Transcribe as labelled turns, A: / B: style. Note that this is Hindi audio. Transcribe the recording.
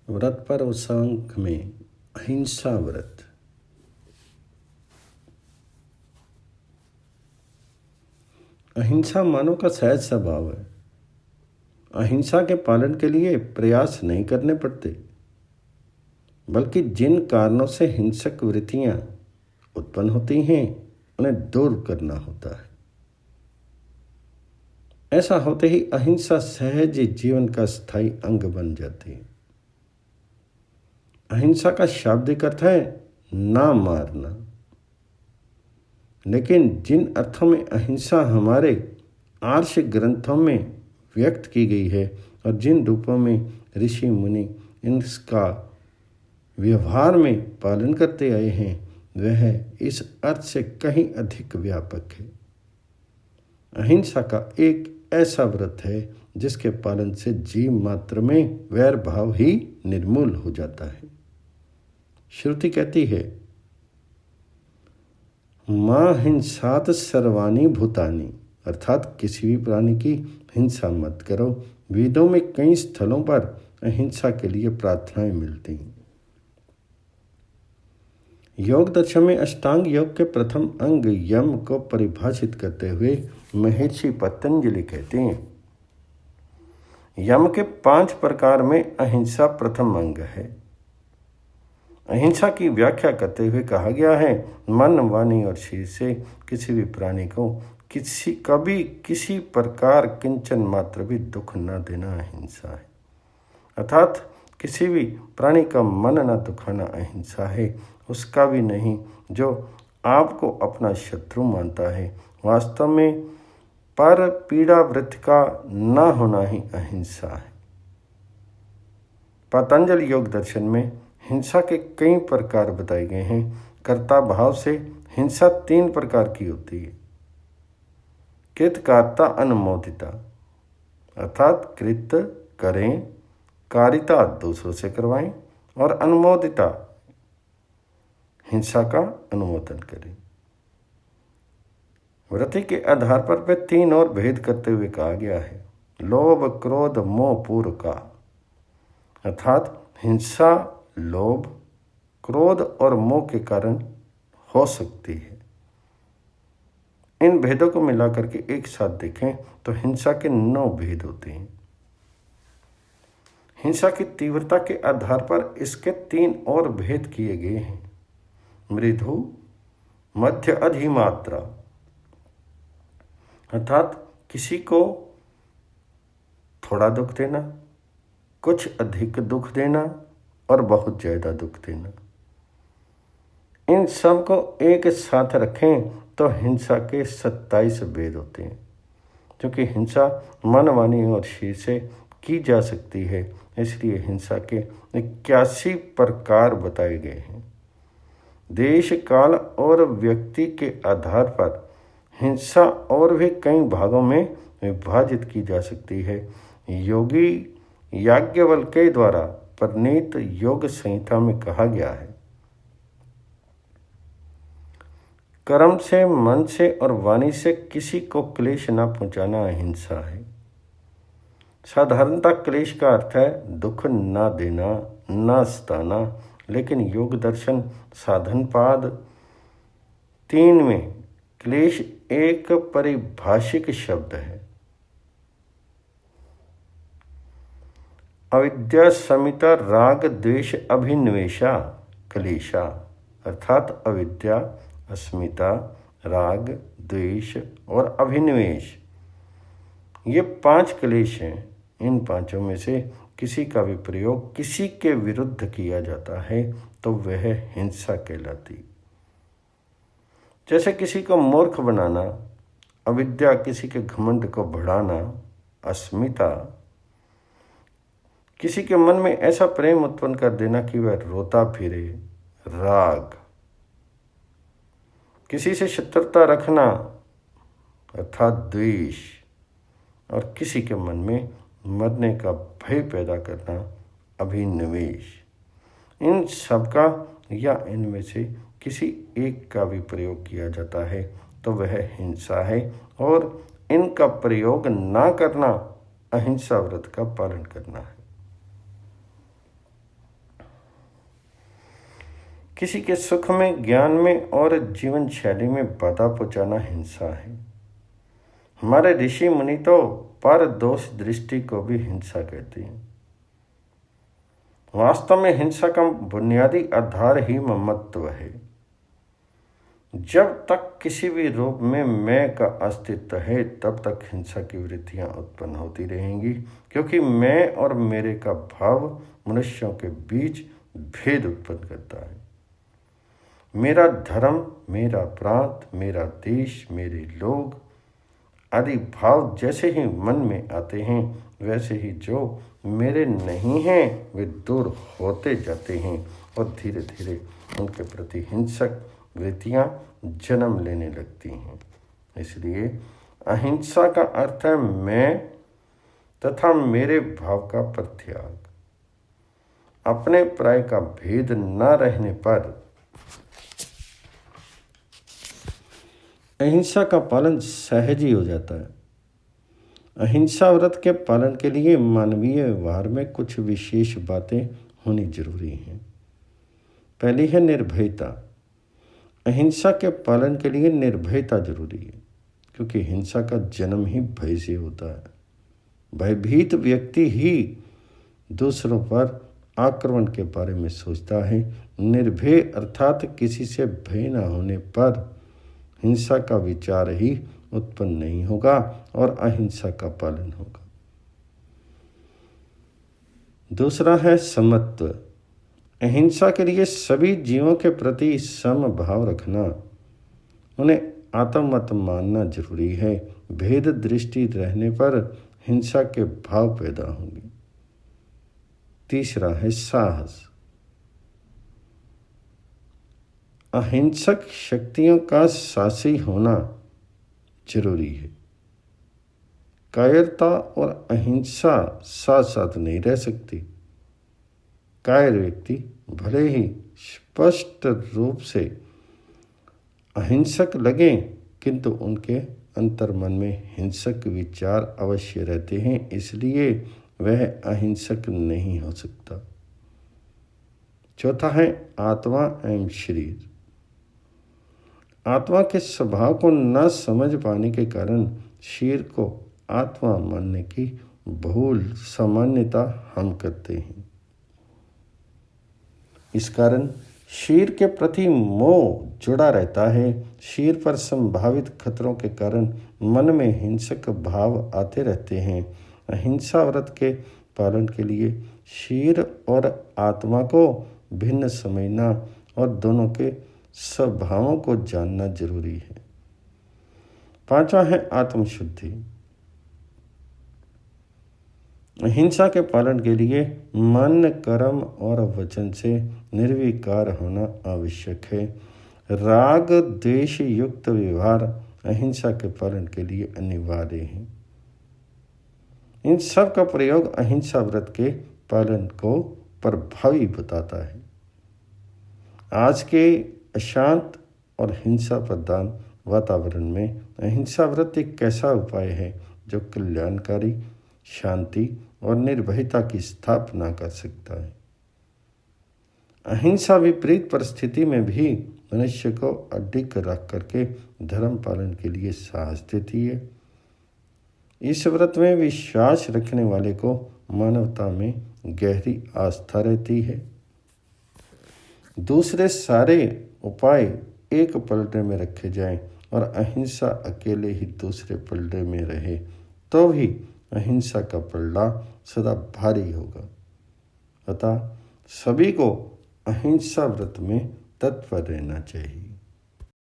A: व्रत पर उसांग में अहिंसा व्रत। अहिंसा मानव का सहज स्वभाव है। अहिंसा के पालन के लिए प्रयास नहीं करने पड़ते, बल्कि जिन कारणों से हिंसक वृत्तियां उत्पन्न होती हैं उन्हें दूर करना होता है। ऐसा होते ही अहिंसा सहज जीवन का स्थायी अंग बन जाती है। अहिंसा का शाब्दिक अर्थ है ना मारना, लेकिन जिन अर्थों में अहिंसा हमारे आर्ष ग्रंथों में व्यक्त की गई है और जिन रूपों में ऋषि मुनि इसका व्यवहार में पालन करते आए हैं, वह इस अर्थ से कहीं अधिक व्यापक है। अहिंसा का एक ऐसा व्रत है जिसके पालन से जीव मात्र में वैर भाव ही निर्मूल हो जाता है। श्रुति कहती है, मां हिंसात सर्वाणी भूतानि, अर्थात किसी भी प्राणी की हिंसा मत करो। वेदों में कई स्थलों पर अहिंसा के लिए प्रार्थनाएं मिलती हैं। योग दर्शन में अष्टांग योग के प्रथम अंग यम को परिभाषित करते हुए महर्षि पतंजलि कहते हैं, यम के 5 प्रकार में अहिंसा प्रथम अंग है। अहिंसा की व्याख्या करते हुए कहा गया है, मन, वाणी और शरीर से किसी भी प्राणी को कभी किसी प्रकार किंचन मात्र भी दुख न देना अहिंसा है। अर्थात किसी भी प्राणी का मन न दुखाना अहिंसा है, उसका भी नहीं जो आपको अपना शत्रु मानता है। वास्तव में पर पीड़ा वृत्ति का न होना ही अहिंसा है। पतंजलि योग दर्शन में हिंसा के कई प्रकार बताए गए हैं। कर्ता भाव से हिंसा 3 प्रकार की होती है। कृतकार्ता अनुमोदिता, अर्थात कृत्य करें, कारिता दूसरों से करवाएं, और अनुमोदिता हिंसा का अनुमोदन करें। वृत्ति के आधार पर वे 3 और भेद करते हुए कहा गया है, लोभ, क्रोध, मोह पूर्व का, अर्थात हिंसा लोभ, क्रोध और मोह के कारण हो सकती है। इन भेदों को मिलाकर के एक साथ देखें तो हिंसा के 9 भेद होते हैं। हिंसा की तीव्रता के आधार पर इसके 3 और भेद किए गए हैं, मृदु, मध्य, अधिमात्रा, अर्थात किसी को थोड़ा दुख देना, कुछ अधिक दुख देना और बहुत ज़्यादा दुख देना। इन सब को एक साथ रखें तो हिंसा के 27 भेद होते हैं। क्योंकि हिंसा मन, वाणी और शरीर से की जा सकती है, इसलिए हिंसा के 81 प्रकार बताए गए हैं। देश, काल और व्यक्ति के आधार पर हिंसा और भी कई भागों में विभाजित की जा सकती है। योगी याज्ञवल्क्य के द्वारा प्रणीत योग संहिता में कहा गया है, कर्म से, मन से और वाणी से किसी को क्लेश न पहुंचाना अहिंसा है। साधारणतः क्लेश का अर्थ है दुख न देना, न सताना, लेकिन योग दर्शन साधनपाद 3 में क्लेश एक परिभाषिक शब्द है। अविद्या, अस्मिता, राग, द्वेष, अभिनिवेशा, क्लेशा, अर्थात अविद्या, अस्मिता, राग, द्वेष और अभिनिवेश, ये 5 क्लेश हैं। इन 5 में से किसी का भी प्रयोग किसी के विरुद्ध किया जाता है तो वह हिंसा कहलाती। जैसे किसी को मूर्ख बनाना, अविद्या किसी के घमंड को बढ़ाना, अस्मिता किसी के मन में ऐसा प्रेम उत्पन्न कर देना कि वह रोता फिरे, राग किसी से शत्रुता रखना अर्थात द्वेष, और किसी के मन में मरने का भय पैदा करना अभिनिवेश। इन सब का या इनमें से किसी एक का भी प्रयोग किया जाता है तो वह हिंसा है, और इनका प्रयोग ना करना अहिंसा व्रत का पालन करना है। किसी के सुख में, ज्ञान में और जीवन शैली में बाधा पहुंचाना हिंसा है। हमारे ऋषि मुनि तो पर दोष दृष्टि को भी हिंसा कहते हैं। वास्तव में हिंसा का बुनियादी आधार ही ममत्व है। जब तक किसी भी रूप में मैं का अस्तित्व है तब तक हिंसा की वृत्तियां उत्पन्न होती रहेंगी, क्योंकि मैं और मेरे का भाव मनुष्यों के बीच भेद उत्पन्न करता है। मेरा धर्म, मेरा प्रांत, मेरा देश, मेरे लोग आदि भाव जैसे ही मन में आते हैं, वैसे ही जो मेरे नहीं हैं वे दूर होते जाते हैं और धीरे धीरे उनके प्रति हिंसक वृत्तियां जन्म लेने लगती हैं। इसलिए अहिंसा का अर्थ है मैं तथा मेरे भाव का परित्याग। अपने पराये का भेद न रहने पर अहिंसा का पालन सहज ही हो जाता है। अहिंसा व्रत के पालन के लिए मानवीय व्यवहार में कुछ विशेष बातें होनी जरूरी हैं। पहली है निर्भयता। अहिंसा के पालन के लिए निर्भयता जरूरी है, क्योंकि हिंसा का जन्म ही भय से होता है। भयभीत व्यक्ति ही दूसरों पर आक्रमण के बारे में सोचता है। निर्भय अर्थात किसी से भय न होने पर हिंसा का विचार ही उत्पन्न नहीं होगा और अहिंसा का पालन होगा। दूसरा है समत्व। अहिंसा के लिए सभी जीवों के प्रति समभाव रखना, उन्हें आत्ममत मानना जरूरी है। भेद दृष्टि रहने पर हिंसा के भाव पैदा होंगे। तीसरा है साहस। अहिंसक शक्तियों का साहसी होना जरूरी है। कायरता और अहिंसा साथ साथ नहीं रह सकती। कायर व्यक्ति भले ही स्पष्ट रूप से अहिंसक लगें, किंतु उनके अंतर्मन में हिंसक विचार अवश्य रहते हैं, इसलिए वह अहिंसक नहीं हो सकता। चौथा है आत्मा एवं शरीर। आत्मा के स्वभाव को न समझ पाने के कारण शरीर को आत्मा मानने की भूल सामान्यता हम करते हैं। इस कारण शरीर के प्रति मोह जुड़ा रहता है। शरीर पर संभावित खतरों के कारण मन में हिंसक भाव आते रहते हैं। अहिंसा व्रत के पालन के लिए शरीर और आत्मा को भिन्न समझना और दोनों के स्वभावों को जानना जरूरी है। पांचवा है आत्मशुद्धि। अहिंसा के पालन के लिए मन, कर्म और वचन से निर्विकार होना आवश्यक है। राग द्वेष युक्त व्यवहार अहिंसा के पालन के लिए अनिवार्य है। इन सब का प्रयोग अहिंसा व्रत के पालन को प्रभावी बताता है। आज के अशांत और हिंसा प्रधान वातावरण में अहिंसा व्रत एक ऐसा उपाय है जो कल्याणकारी, शांति और निर्भयता की स्थापना कर सकता है। अहिंसा विपरीत परिस्थिति में भी मनुष्य को अडिग रख करके धर्म पालन के लिए साहस देती है। इस व्रत में विश्वास रखने वाले को मानवता में गहरी आस्था रहती है। दूसरे सारे उपाय एक पलड़े में रखे जाएं और अहिंसा अकेले ही दूसरे पलड़े में रहे तो भी अहिंसा का पलड़ा सदा भारी होगा। अतः सभी को अहिंसा व्रत में तत्पर रहना चाहिए।